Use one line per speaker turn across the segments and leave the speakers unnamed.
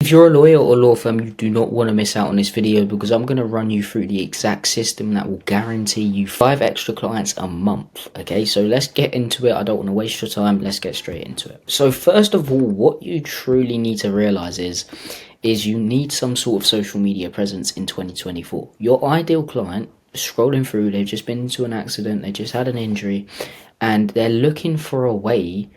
If you're a lawyer or law firm, you do not want to miss out on this video because I'm going to run you through the exact system that will guarantee you 5 extra clients a month. Okay, so let's get into it. I don't want to waste your time. Let's get straight into it. So first of all, what you truly need to realize is you need some sort of social media presence in 2024. Your ideal client, scrolling through, they've just been into an accident, they just had an injury, and they're looking for a way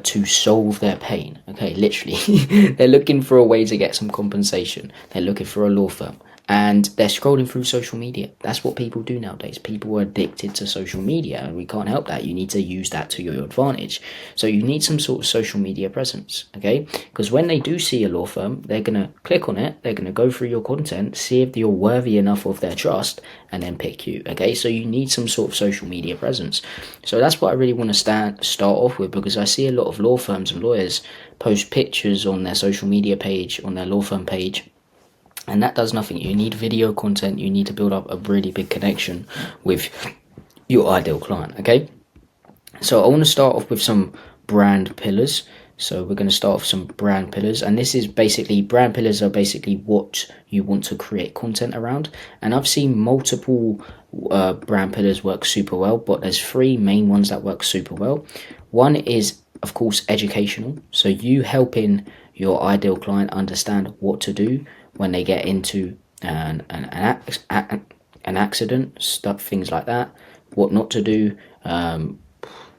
to solve their pain. Okay, literally, they're looking for a way to get some compensation. They're looking for a law firm, and they're scrolling through social media. That's what people do nowadays. People are addicted to social media, and we can't help that. You need to use that to your advantage. So you need some sort of social media presence, okay? Because when they do see a law firm, they're gonna click on it, they're gonna go through your content, see if you're worthy enough of their trust, and then pick you, okay? So you need some sort of social media presence. So that's what I really want to start off with, because I see a lot of law firms and lawyers post pictures on their social media page, on their law firm page, and that does nothing. You need video content. You need to build up a really big connection with your ideal client, okay? So I want to start off with some brand pillars. So we're going to start off some brand pillars, and this is basically, brand pillars are basically what you want to create content around. And I've seen multiple brand pillars work super well, but there's 3 main ones that work super well. One is, of course, educational. So you helping your ideal client understand what to do when they get into an accident, stuff, things like that, what not to do,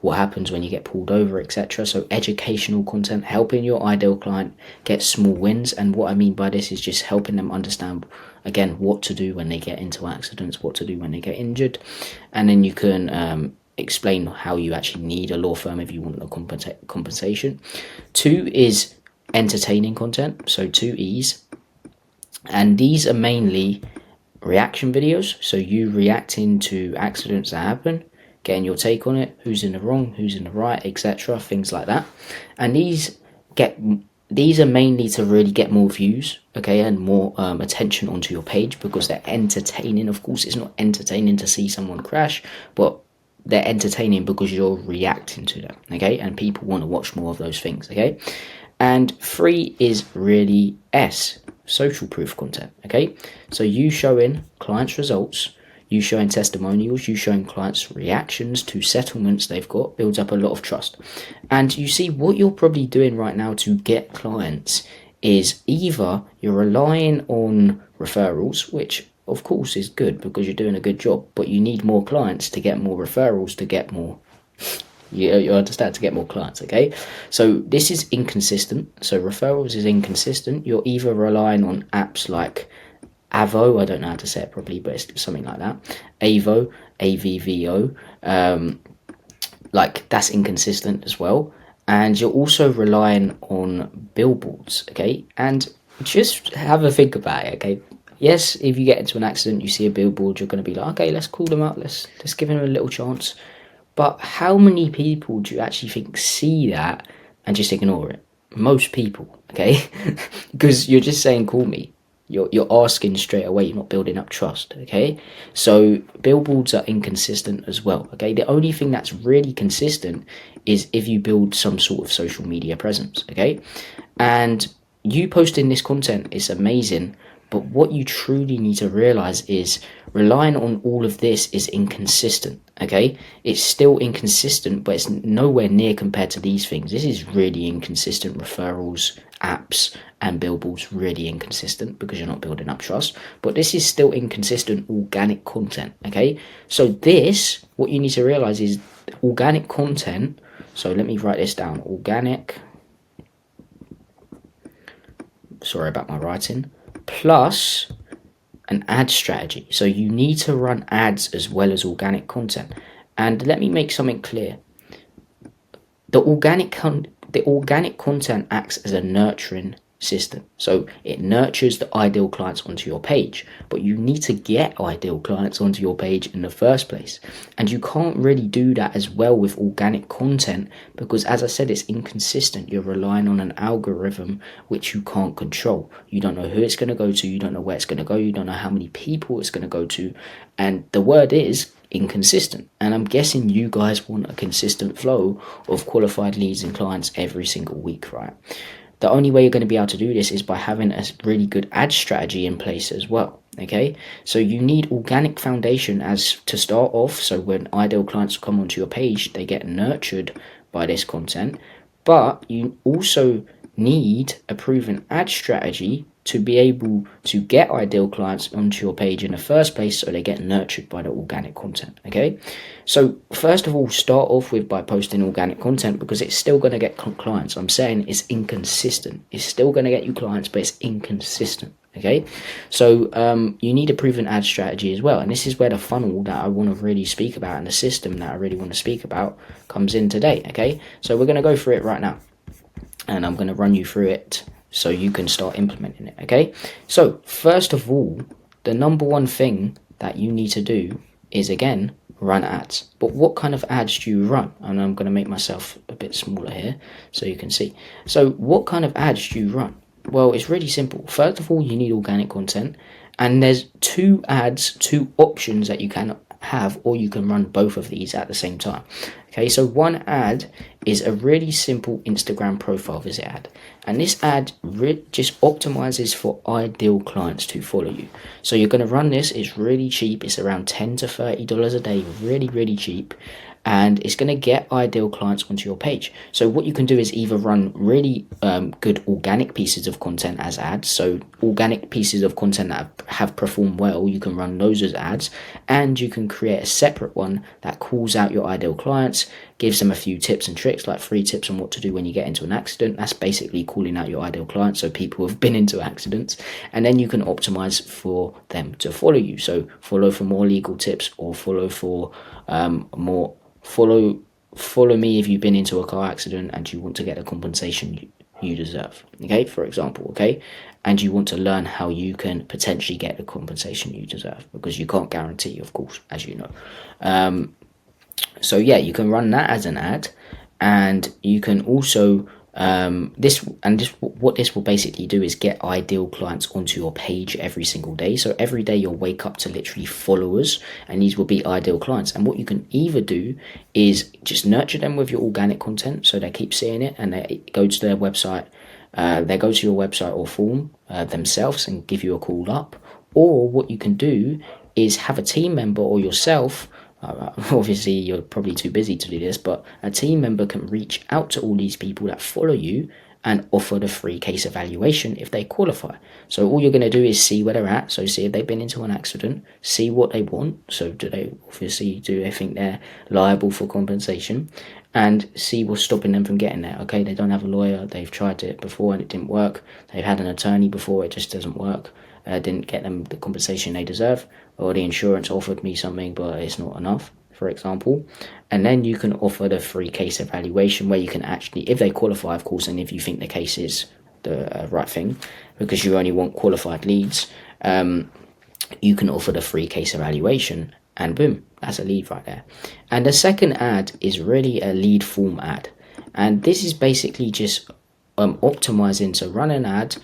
what happens when you get pulled over, etc. So educational content, helping your ideal client get small wins. And what I mean by this is just helping them understand, again, what to do when they get into accidents, what to do when they get injured. And then you can explain how you actually need a law firm if you want a compensation. 2 is entertaining content, so 2 E's. And these are mainly reaction videos, so you reacting to accidents that happen, getting your take on it, who's in the wrong, who's in the right, etc., things like that. And these are mainly to really get more views, okay, and more attention onto your page, because they're entertaining. Of course, it's not entertaining to see someone crash, but they're entertaining because you're reacting to them, okay, and people want to watch more of those things, okay. And 3 is really social proof content, okay. So you showing clients results, you showing testimonials, you showing clients reactions to settlements they've got, builds up a lot of trust. And you see, what you're probably doing right now to get clients is either you're relying on referrals, which of course is good because you're doing a good job, but you need more clients to get more referrals, to get more, you understand, to get more clients, okay? So this is inconsistent. So referrals is inconsistent. You're either relying on apps like Avo, I don't know how to say it properly, but it's something like that. Avo, AVVO, like that's inconsistent as well. And you're also relying on billboards, okay? And just have a think about it, okay? Yes, if you get into an accident, you see a billboard, you're going to be like, okay, let's call them out, let's give them a little chance. But how many people do you actually think see that and just ignore it? Most people, okay? Because you're just saying, call me. You're asking straight away, you're not building up trust, okay? So billboards are inconsistent as well, okay? The only thing that's really consistent is if you build some sort of social media presence, okay? And you posting this content is amazing, but what you truly need to realize is relying on all of this is inconsistent, okay? It's still inconsistent, but it's nowhere near compared to these things. This is really inconsistent. Referrals, apps, and billboards, really inconsistent because you're not building up trust. But this is still inconsistent organic content, okay? So this, what you need to realize is organic content. So let me write this down. Organic, sorry about my writing, plus an ad strategy. So you need to run ads as well as organic content. And let me make something clear. The organic content acts as a nurturing system. So it nurtures the ideal clients onto your page, but you need to get ideal clients onto your page in the first place. And you can't really do that as well with organic content because, as I said, it's inconsistent. You're relying on an algorithm which you can't control. You don't know who it's going to go to, you don't know where it's going to go, you don't know how many people it's going to go to, and the word is inconsistent. And I'm guessing you guys want a consistent flow of qualified leads and clients every single week, right? the only way you're going to be able to do this is by having a really good ad strategy in place as well. Okay, so you need organic foundation as to start off, so when ideal clients come onto your page, they get nurtured by this content. But you also need a proven ad strategy to be able to get ideal clients onto your page in the first place, so they get nurtured by the organic content. Okay, so first of all, start off with by posting organic content, because it's still going to get clients. I'm saying it's inconsistent. It's still going to get you clients, but it's inconsistent. Okay, so you need a proven ad strategy as well, and this is where the funnel that I want to really speak about and the system that I really want to speak about comes in today. Okay, so we're going to go through it right now, and I'm going to run you through it so you can start implementing it. Okay, so first of all, the number one thing that you need to do is, again, run ads. But what kind of ads do you run? And I'm going to make myself a bit smaller here so you can see. So what kind of ads do you run? Well, it's really simple. First of all, you need organic content, and there's two options that you can have, or you can run both of these at the same time. Okay, so one ad is a really simple Instagram profile visit ad, and this ad just optimizes for ideal clients to follow you. So you're going to run this. It's really cheap. It's around $10 to $30 a day, really cheap, and it's going to get ideal clients onto your page. So what you can do is either run really good organic pieces of content as ads. So organic pieces of content that have performed well, you can run those as ads, and you can create a separate one that calls out your ideal clients, gives them a few tips and tricks, like 3 tips on what to do when you get into an accident. That's basically calling out your ideal clients, so people who have been into accidents, and then you can optimize for them to follow you. So follow for more legal tips, or follow for more follow me if you've been into a car accident and you want to get the compensation you deserve, okay, for example. Okay, and you want to learn how you can potentially get the compensation you deserve, because you can't guarantee, of course, as you know. So yeah, you can run that as an ad, and you can also what this will basically do is get ideal clients onto your page every single day. So every day you'll wake up to literally followers, and these will be ideal clients. And what you can either do is just nurture them with your organic content, so they keep seeing it and they go to their website, they go to your website or form themselves and give you a call up. Or what you can do is have a team member or yourself. Obviously you're probably too busy to do this, but a team member can reach out to all these people that follow you and offer the free case evaluation if they qualify. So all you're going to do is see where they're at. So see if they've been into an accident, see what they want. So do they think they're liable for compensation, and see what's stopping them from getting there. Okay, they don't have a lawyer, they've tried it before and it didn't work, they've had an attorney before, it just doesn't work, didn't get them the compensation they deserve, or the insurance offered me something but it's not enough, for example. And then you can offer the free case evaluation, where you can actually, if they qualify, of course, and if you think the case is the right thing, because you only want qualified leads, you can offer the free case evaluation, and boom, that's a lead right there. And the second ad is really a lead form ad, and this is basically just optimizing to run an ad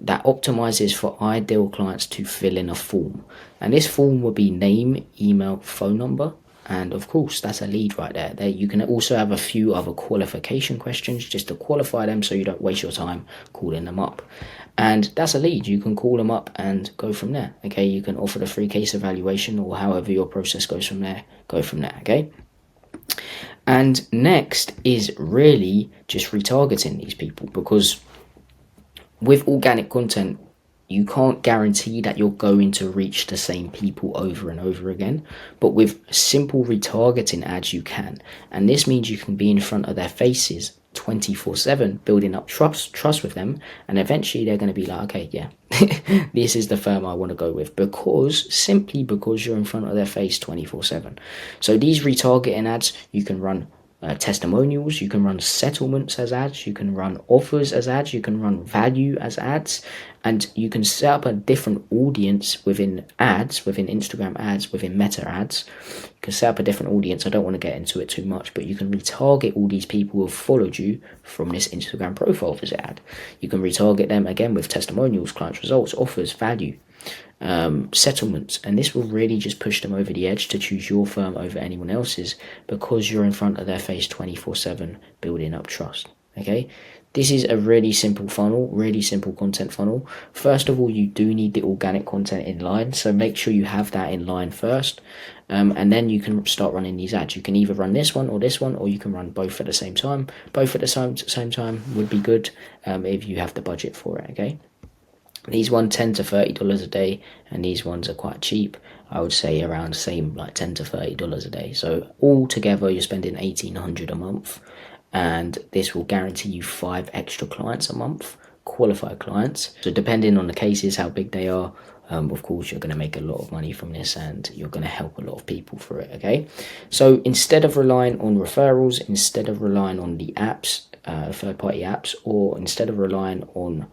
that optimizes for ideal clients to fill in a form, and this form will be name, email, phone number, and of course that's a lead right there. You can also have a few other qualification questions just to qualify them, so you don't waste your time calling them up, and that's a lead. You can call them up and go from there. Okay, you can offer the free case evaluation, or however your process goes from there, okay. And next is really just retargeting these people, because with organic content, you can't guarantee that you're going to reach the same people over and over again, but with simple retargeting ads you can. And this means you can be in front of their faces 24/7, building up trust with them, and eventually they're going to be like, okay, yeah, this is the firm I want to go with, simply because you're in front of their face 24/7. So these retargeting ads, you can run testimonials, you can run settlements as ads, you can run offers as ads, you can run value as ads, and you can set up a different audience within ads, within Instagram ads, within Meta ads. You can set up a different audience. I don't want to get into it too much, but you can retarget all these people who have followed you from this Instagram profile visit ad. You can retarget them again with testimonials, client results, offers, value, settlements, and this will really just push them over the edge to choose your firm over anyone else's, because you're in front of their face 24/7, building up trust. Okay, this is a really simple funnel, really simple content funnel. First of all, you do need the organic content in line, so make sure you have that in line first. And then you can start running these ads. You can either run this one, or you can run both at the same time. Both at the same time would be good if you have the budget for it, okay? These ones $10 to $30 a day, and these ones are quite cheap. I would say around the same, like $10 to $30 a day. So all together, you're spending $1,800 a month, and this will guarantee you 5 extra clients a month, qualified clients. So depending on the cases, how big they are, of course, you're going to make a lot of money from this, and you're going to help a lot of people for it, okay? So instead of relying on referrals, instead of relying on the apps, third-party apps, or instead of relying on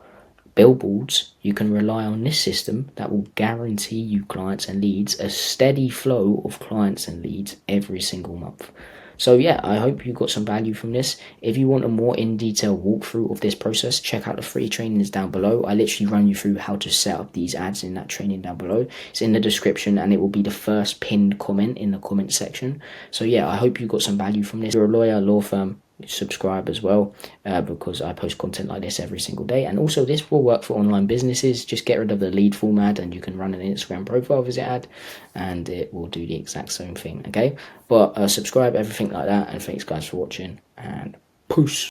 billboards, you can rely on this system that will guarantee you clients and leads, a steady flow of clients and leads every single month. So yeah, I hope you got some value from this. If you want a more in-detail walkthrough of this process, check out the free trainings down below. I literally run you through how to set up these ads in that training down below. It's in the description, and it will be the first pinned comment in the comment section. So yeah, I hope you got some value from this. If you're a lawyer, law firm, subscribe as well, because I post content like this every single day. And also, this will work for online businesses. Just get rid of the lead form ad, and you can run an Instagram profile visit ad, and it will do the exact same thing, okay? But subscribe, everything like that. And thanks guys for watching, and peace.